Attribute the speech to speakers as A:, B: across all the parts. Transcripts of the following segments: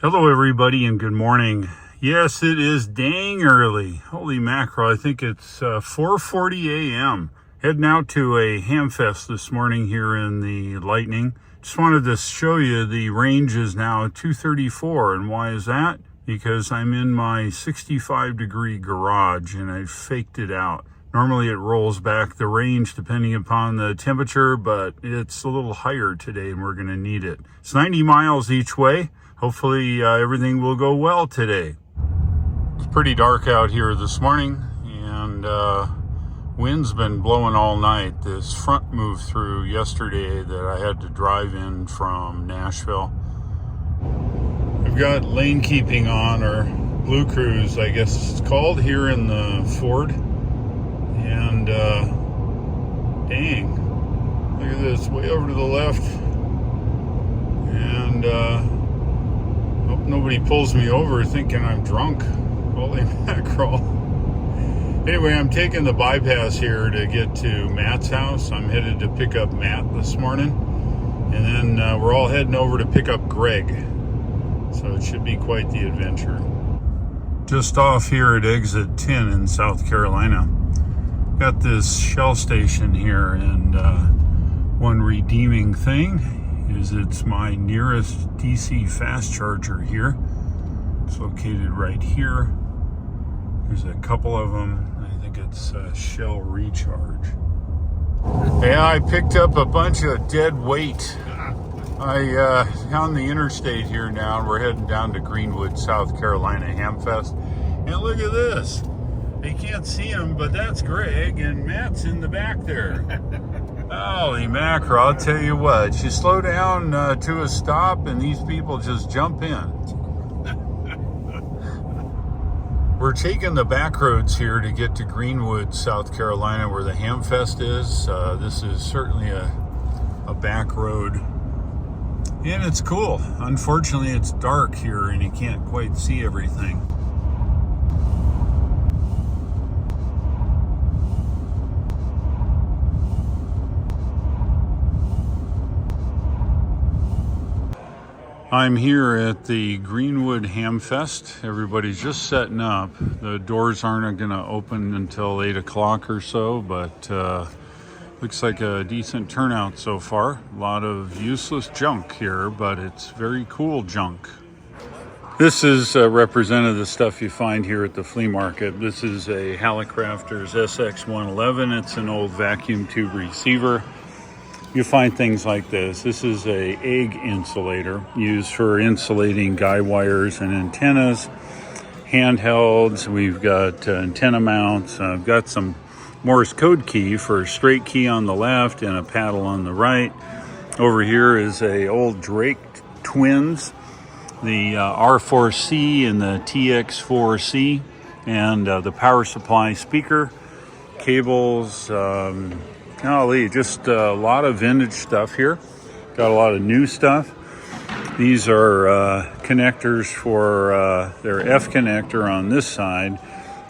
A: Hello everybody and good morning. Yes, it is dang early. Holy mackerel, I think it's 4:40 a.m. Heading out to a Hamfest this morning here in the Lightning. Just wanted to show you the range is now 234, and why is that? Because I'm in my 65-degree garage and I faked it out. Normally it rolls back the range depending upon the temperature, but it's a little higher today and we're going to need it. It's 90 miles each way. Hopefully everything will go well today. It's pretty dark out here this morning, and wind's been blowing all night. This front moved through yesterday that I had to drive in from Nashville. We've got lane keeping on, or Blue Cruise, I guess it's called, here in the Ford. And dang, look at this, way over to the left. And hope nobody pulls me over thinking I'm drunk. Holy mackerel. Anyway, I'm taking the bypass here to get to Matt's house. I'm headed to pick up Matt this morning. And then we're all heading over to pick up Greg. So it should be quite the adventure. Just off here at exit 10 in South Carolina. Got this Shell station here, and one redeeming thing is it's my nearest DC fast charger here. It's located right here. There's a couple of them. I think it's Shell Recharge. Yeah, I picked up a bunch of dead weight. On the interstate here now, and we're heading down to Greenwood, South Carolina, Hamfest. And look at this. You can't see him, but that's Greg, and Matt's in the back there. Holy mackerel, I'll tell you what, you slow down to a stop and these people just jump in. We're taking the back roads here to get to Greenwood, South Carolina, where the Hamfest is. This is certainly a back road, and it's cool. Unfortunately, it's dark here and you can't quite see everything. I'm here at the Greenwood Hamfest. Everybody's just setting up. The doors aren't going to open until 8 o'clock or so, but looks like a decent turnout so far. A lot of useless junk here, but it's very cool junk. This is representative stuff you find here at the flea market. This is a Hallicrafters SX111. It's an old vacuum tube receiver. You find things like this. This is a egg insulator used for insulating guy wires and antennas, handhelds. We've got antenna mounts. I've got some Morse code key for a straight key on the left and a paddle on the right. Over here is a old Drake twins, the R4C and the TX4C, and the power supply speaker, cables, golly, just a lot of vintage stuff here. Got a lot of new stuff. These are connectors for their F connector on this side.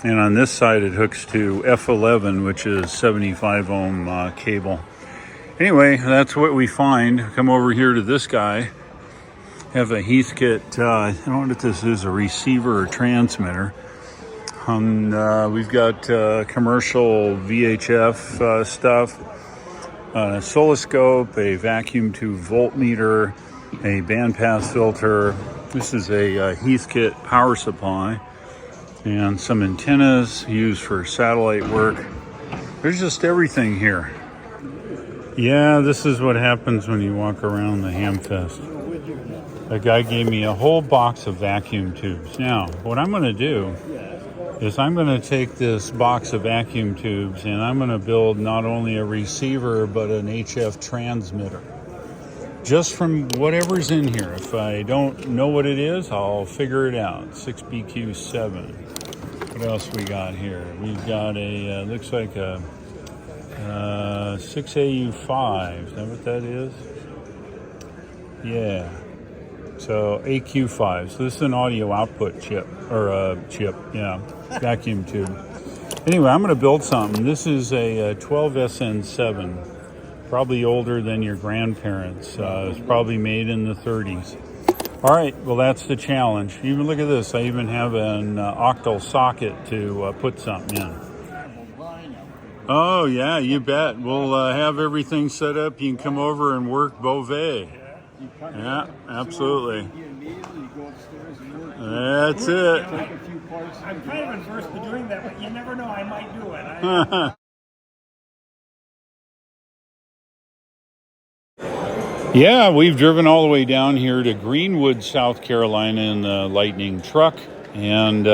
A: And on this side it hooks to F11, which is 75 ohm cable. Anyway, that's what we find. Come over here to this guy. Have a Heathkit, I don't know if this is a receiver or transmitter. We've got commercial VHF stuff, an oscilloscope, a vacuum tube voltmeter, a bandpass filter. This is a Heathkit power supply, and some antennas used for satellite work. There's just everything here. Yeah, this is what happens when you walk around the Hamfest. A guy gave me a whole box of vacuum tubes. Now, what I'm going to do is I'm going to take this box of vacuum tubes and I'm going to build not only a receiver but an HF transmitter. Just from whatever's in here. If I don't know what it is, I'll figure it out. 6BQ7. What else we got here? We've got a, looks like a 6AU5. Is that what that is? Yeah. So AQ5. So this is an audio output chip, or vacuum tube. Anyway, I'm going to build something. This is a 12SN7, probably older than your grandparents. It's probably made in the 30s. All right, well, that's the challenge. Even look at this. I even have an octal socket to put something in. Oh, yeah, you bet. We'll have everything set up. You can come over and work Beauvais. Yeah, absolutely. That's it.
B: I'm kind of adverse to doing that, but you never know. I might do it.
A: Yeah, we've driven all the way down here to Greenwood, South Carolina in the Lightning truck, and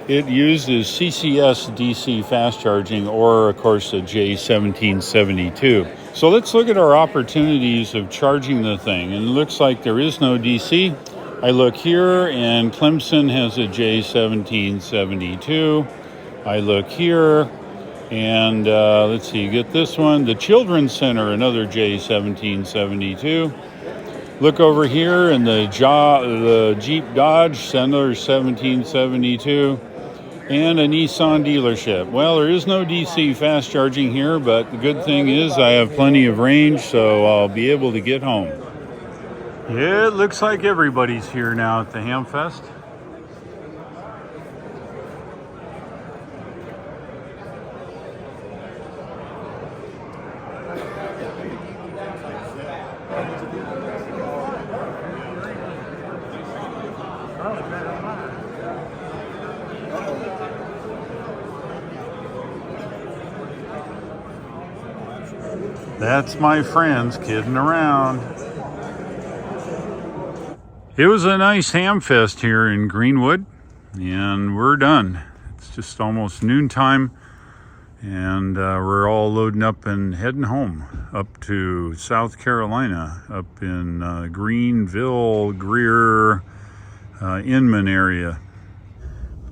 A: it uses CCS DC fast charging, or of course a J1772. So let's look at our opportunities of charging the thing, and it looks like there is no DC. I look here, and Clemson has a J1772. I look here, and let's see, get this one. The Children's Center, another J1772. Look over here, and the Jeep Dodge, another 1772. And a Nissan dealership. Well, there is no DC fast charging here, but the good thing is I have plenty of range, so I'll be able to get home. Yeah, it looks like everybody's here now at the Hamfest. That's my friends kidding around. It was a nice Hamfest here in Greenwood, and we're done. It's just almost noontime, and we're all loading up and heading home up to South Carolina, up in Greenville, Greer, Inman area.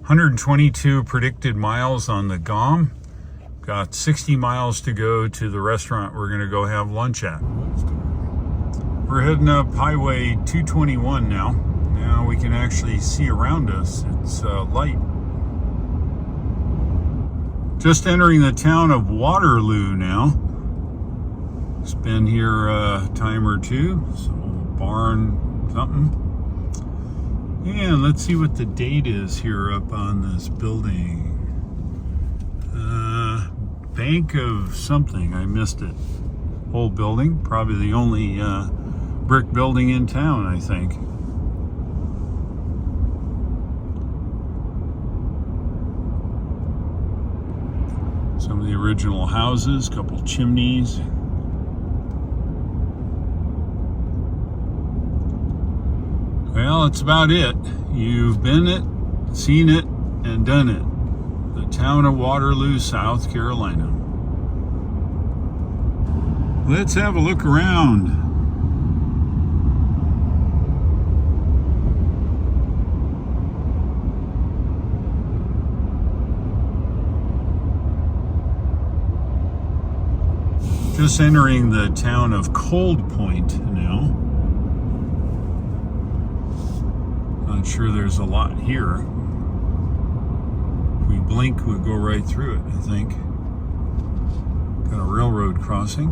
A: 122 predicted miles on the GOM. Got 60 miles to go to the restaurant we're gonna go have lunch at. We're heading up Highway 221 now. Now we can actually see around us. It's light. Just entering the town of Waterloo now. It's been here a time or two. Some barn something. And let's see what the date is here up on this building. Bank of something, I missed it. Whole building, probably the only brick building in town, I think. Some of the original houses, couple chimneys. Well, that's about it. You've been it, seen it, and done it. The town of Waterloo, South Carolina. Let's have a look around. Just entering the town of Cold Point now. Not sure there's a lot here. If we blink, we'll go right through it, I think. Got a railroad crossing.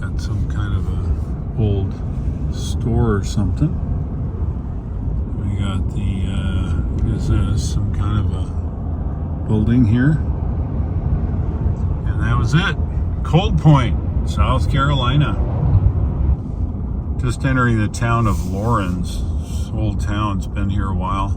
A: Got some kind of a old store or something. We got the, is this some kind of a building here? And that was it. Cold Point, South Carolina. Just entering the town of Lawrence. This old town's been here a while.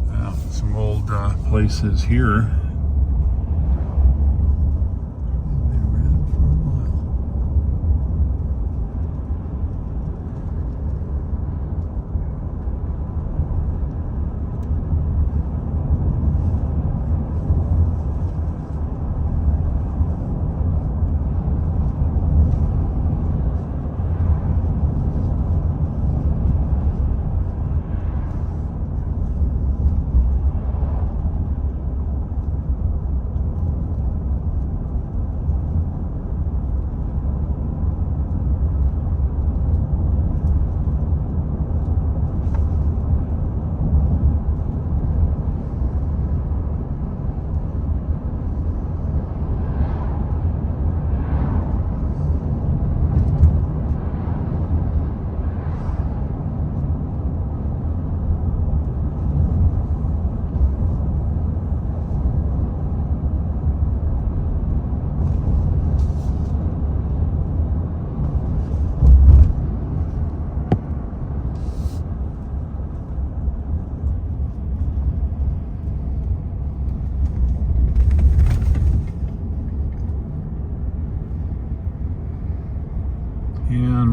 A: Wow, some old places here.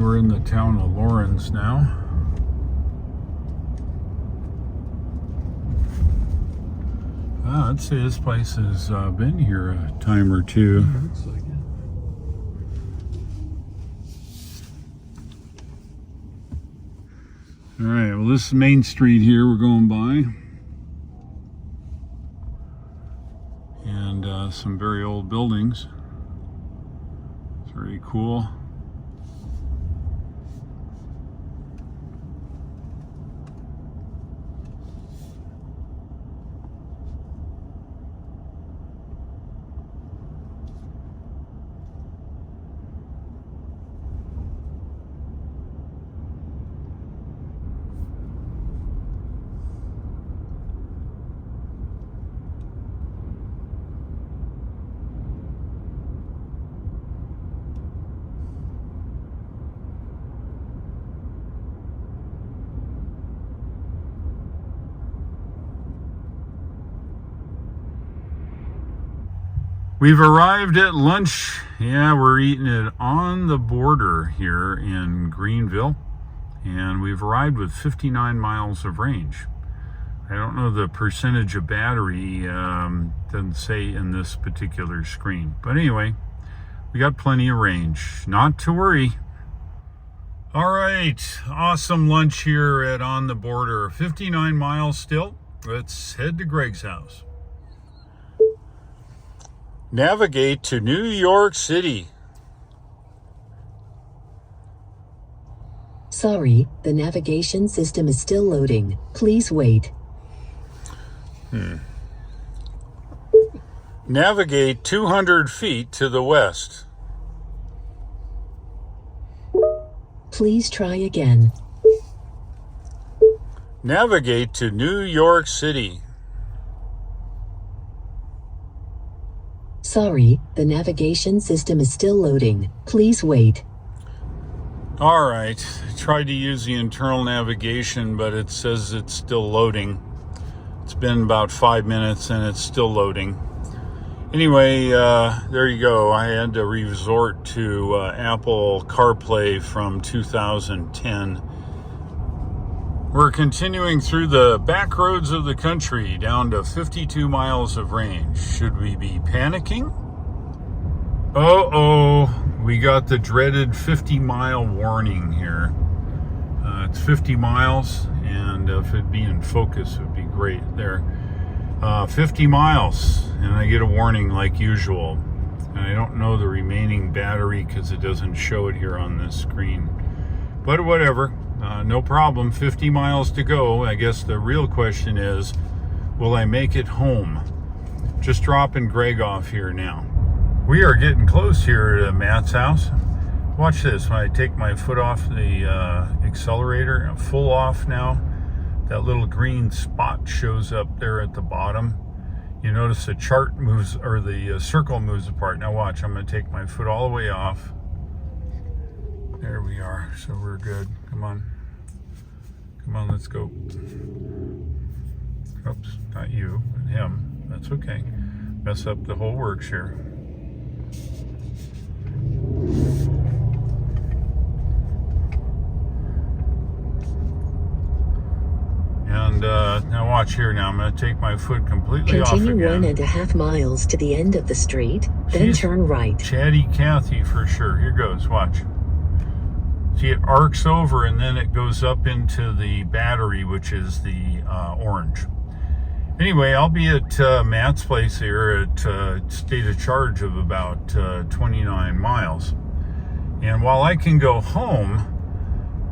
A: And we're in the town of Lawrence now. I'd say this place has been here a time or two.
C: Looks like it.
A: All right, well, this is Main Street here we're going by. And some very old buildings. It's very cool. We've arrived at lunch. Yeah, we're eating it on the border here in Greenville. And we've arrived with 59 miles of range. I don't know the percentage of battery, doesn't say in this particular screen. But anyway, we got plenty of range. Not to worry. All right, awesome lunch here at On the Border. 59 miles still. Let's head to Greg's house. Navigate to New York City.
D: Sorry, the navigation system is still loading. Please wait.
A: Navigate 200 feet to the west.
D: Please try again.
A: Navigate to New York City.
D: Sorry, the navigation system is still loading. Please wait.
A: All right, I tried to use the internal navigation, but it says it's still loading. It's been about 5 minutes and it's still loading. Anyway, there you go. I had to resort to Apple CarPlay from 2010. We're continuing through the back roads of the country down to 52 miles of range. Should we be panicking? Uh-oh, we got the dreaded 50-mile warning here. It's 50 miles, and if it'd be in focus, it would be great there. 50 miles, and I get a warning like usual. And I don't know the remaining battery because it doesn't show it here on this screen. But whatever. No problem, 50 miles to go. I guess the real question is, will I make it home? Just dropping Greg off here now. We are getting close here to Matt's house. Watch this, when I take my foot off the accelerator, I'm full off now, that little green spot shows up there at the bottom. You notice the chart moves, or the circle moves apart. Now watch, I'm gonna take my foot all the way off. There we are, so we're good. Come on. Come on, let's go. Oops, not you, but him. That's okay. Mess up the whole works here. And now watch here now. I'm going to take my foot completely off again.
D: Continue 1.5 miles to the end of the street, then turn right.
A: Chatty Cathy for sure. Here goes, watch. See, it arcs over and then it goes up into the battery, which is the orange. Anyway, I'll be at Matt's place here at state of charge of about 29 miles. And while I can go home,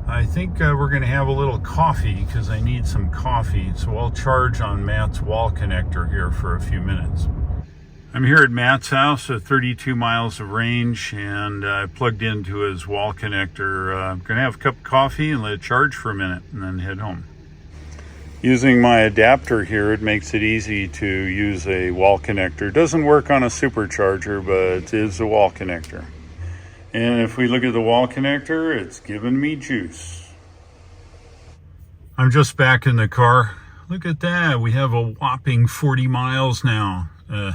A: I think we're going to have a little coffee because I need some coffee. So I'll charge on Matt's wall connector here for a few minutes. I'm here at Matt's house at 32 miles of range, and I plugged into his wall connector. I'm going to have a cup of coffee and let it charge for a minute and then head home. Using my adapter here, it makes it easy to use a wall connector. It doesn't work on a supercharger, but it is a wall connector. And if we look at the wall connector, it's giving me juice. I'm just back in the car. Look at that. We have a whopping 40 miles now. I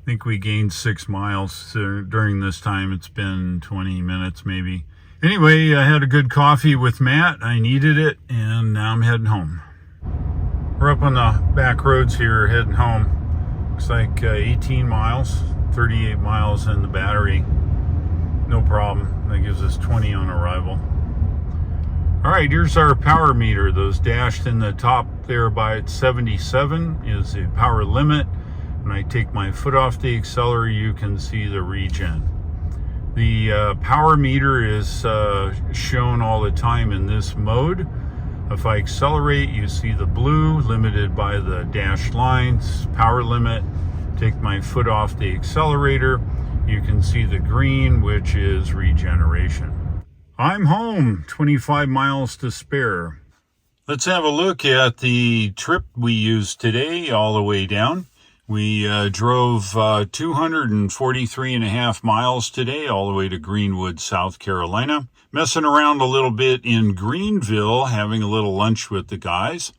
A: think we gained 6 miles during this time. It's been 20 minutes maybe. Anyway, I had a good coffee with Matt. I needed it, and now I'm heading home. We're up on the back roads here heading home. Looks like 18 miles, 38 miles in the battery. No problem. That gives us 20 on arrival. All right, here's our power meter. Those dashed in the top there by 77 is the power limit. When I take my foot off the accelerator, you can see the regen. The power meter is shown all the time in this mode. If I accelerate, you see the blue, limited by the dashed lines, power limit. Take my foot off the accelerator, you can see the green, which is regeneration. I'm home, 25 miles to spare. Let's have a look at the trip we used today all the way down. We drove 243.5 miles today all the way to Greenwood, South Carolina. Messing around a little bit in Greenville, having a little lunch with the guys.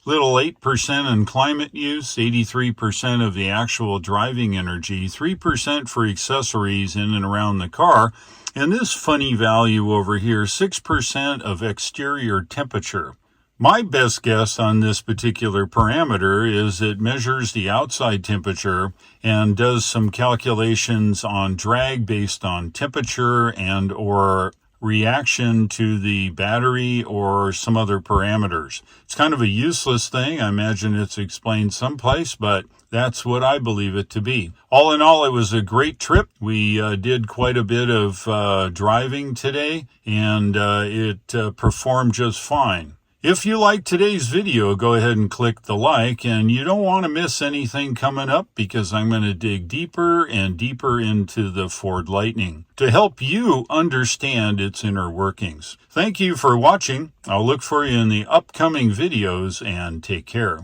A: Little 8% in climate use, 83% of the actual driving energy, 3% for accessories in and around the car. And this funny value over here, 6% of exterior temperature. My best guess on this particular parameter is it measures the outside temperature and does some calculations on drag based on temperature and or reaction to the battery or some other parameters. It's kind of a useless thing. I imagine it's explained someplace, but that's what I believe it to be. All in all, it was a great trip. We did quite a bit of driving today, and it performed just fine. If you liked today's video, go ahead and click the like, and you don't want to miss anything coming up because I'm going to dig deeper and deeper into the Ford Lightning to help you understand its inner workings. Thank you for watching. I'll look for you in the upcoming videos, and take care.